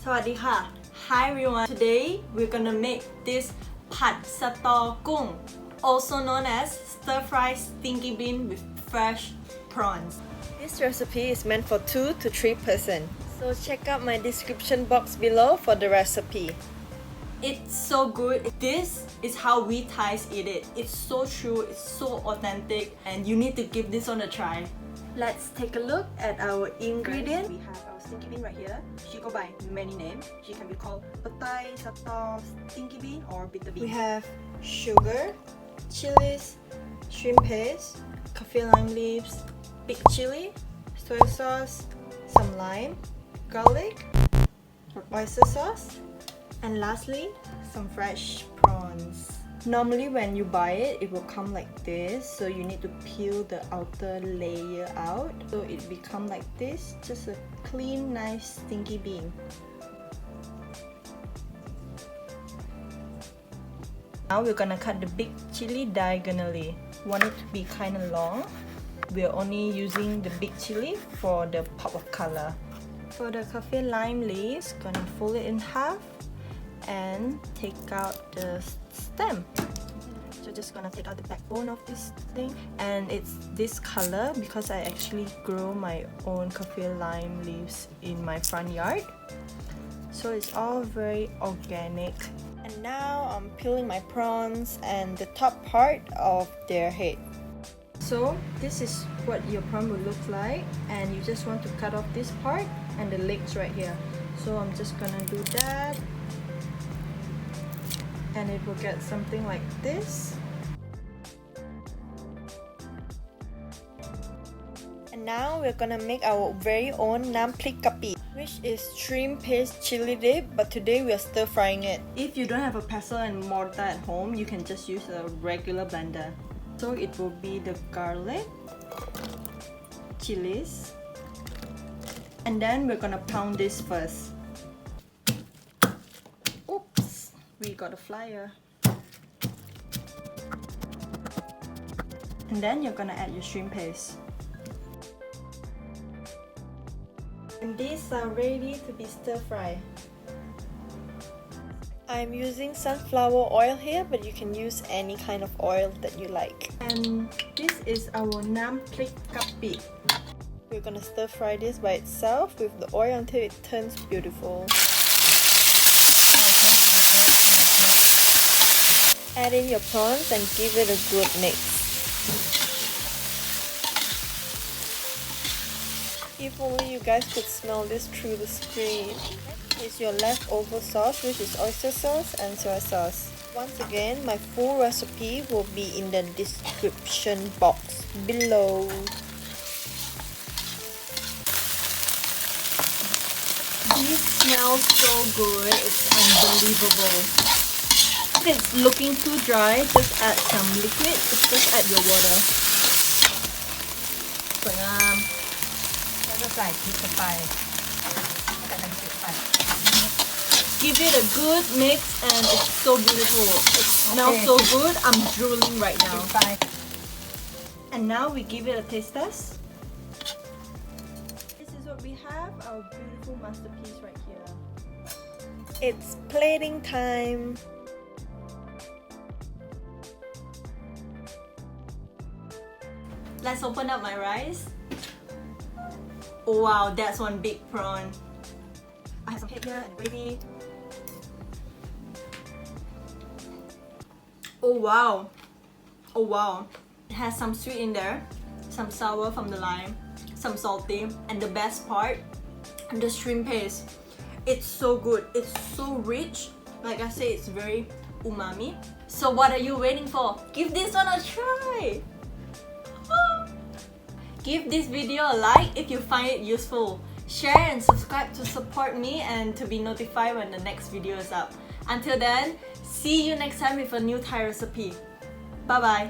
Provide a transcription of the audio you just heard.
Sawadika. Hi everyone. Today we're gonna make this Pad Satow Goong, also known as stir-fry stinky bean with fresh prawns. This recipe is meant for 2 to 3 persons. So check out my description box below for the recipe. It's so good. This is how we Thais eat it. It's so true, it's so authentic, and you need to give this one a try. Let's take a look at our ingredients. We have our stinky bean right here. She go by many names. She can be called Patai, Satow, stinky bean, or bitter bean. We have sugar, chilies, shrimp paste, kaffir lime leaves, big chili, soy sauce, some lime, garlic, oyster sauce, and lastly, some fresh prawns. Normally when you buy it, it will come like this, so you need to peel the outer layer out so it become like this, just a clean, nice stinky bean. Now we're gonna cut the big chili diagonally. Want it to be kind of long. We're only using the big chili for the pop of color. For the kaffir lime leaves, gonna fold it in half and take out the stem. So just gonna take out the backbone of this thing, and it's this color because I actually grow my own kaffir lime leaves in my front yard, so it's all very organic. And now I'm peeling my prawns and the top part of their head. So this is what your prawn will look like, and you just want to cut off this part and the legs right here. So I'm just gonna do that, and it will get something like this. And now we're gonna make our very own Prik Kapi, which is shrimp paste chili dip, but today we are stir frying it. If you don't have a pestle and mortar at home, you can just use a regular blender. So it will be the garlic, chilies, and then we're gonna pound this first. Oops, we got a flyer. And then you're gonna add your shrimp paste. And these are ready to be stir fried. I'm using sunflower oil here, but you can use any kind of oil that you like. And this is our Prik Kapi. We're gonna stir fry this by itself with the oil until it turns beautiful. Add in your prawns and give it a good mix. If only you guys could smell this through the screen. Is your leftover sauce, which is oyster sauce and soy sauce. Once again, my full recipe will be in the description box below. This smells so good, it's unbelievable. If it's looking too dry, just add some liquid, just add your water. สวยงามแล้วก็ใส่พริกเข้าไปใส่น้ำพริกไป Give it a good mix, and it's so beautiful. It smells so good, I'm drooling right now. And now we give it a taste test. This is what we have, our beautiful masterpiece right here. It's plating time. Let's open up my rice. Oh wow, that's one big prawn. I have some head here and gravy. Oh wow. Oh wow. It has some sweet in there, some sour from the lime, some salty, and the best part, the shrimp paste. It's so good. It's so rich. Like I say, it's very umami. So what are you waiting for? Give this one a try. Give this video a like if you find it useful. Share and subscribe to support me and to be notified when the next video is up. Until then, see you next time with a new Thai recipe. Bye bye.